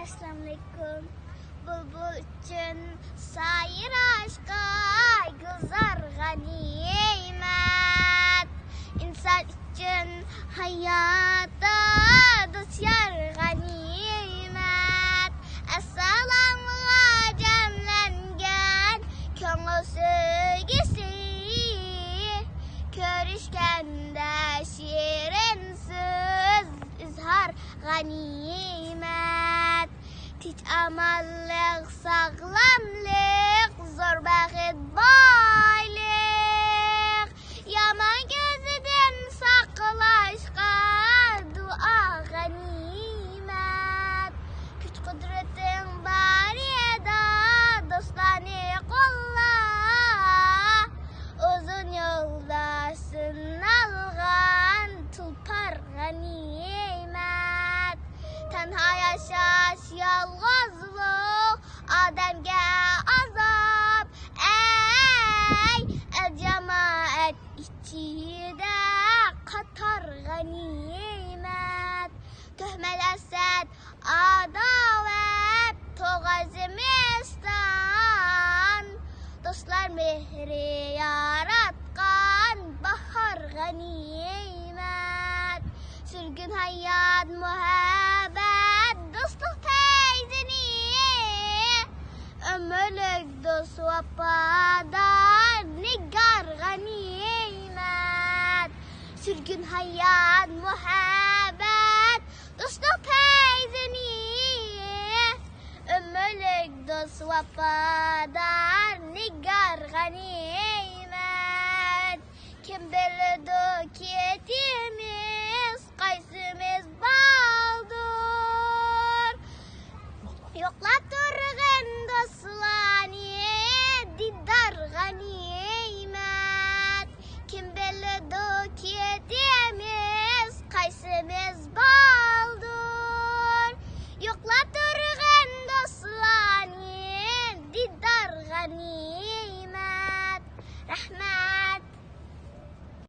Assalamualaikum. Bulbul için sayır aşka güzel ganimet. İnsan için hayatta dusyar ganimet. Assalamu'a cemlengen köngül sevgisi. Körüşkende şirin söz izhar ganimet. Hiç amallık, sağlamlık, zor vakit baylık. Yaman gözüden saklaşka dua ganimet. Güç kudretin bari da dostlarını kolla. Uzun yolda sınalgan tulpar ganimet. Tenha yaşaş yalğızlık Ademge azap. Ey cemaat içinde katar ganimet. Töhmel esed adavet toğazımızdan. Dostlar mehri yaratkan bahar ganimet. Sürgün hayat muhabbet dostluk teyzini. Ömürlük dost vefadar nigar ganimet. Sürgün hayat muhabbet dostluk teyzini. Ömürlük dost vefadar nigar ganimet. Kim bilirdi ketimiz kaysimiz baldır. Yoklar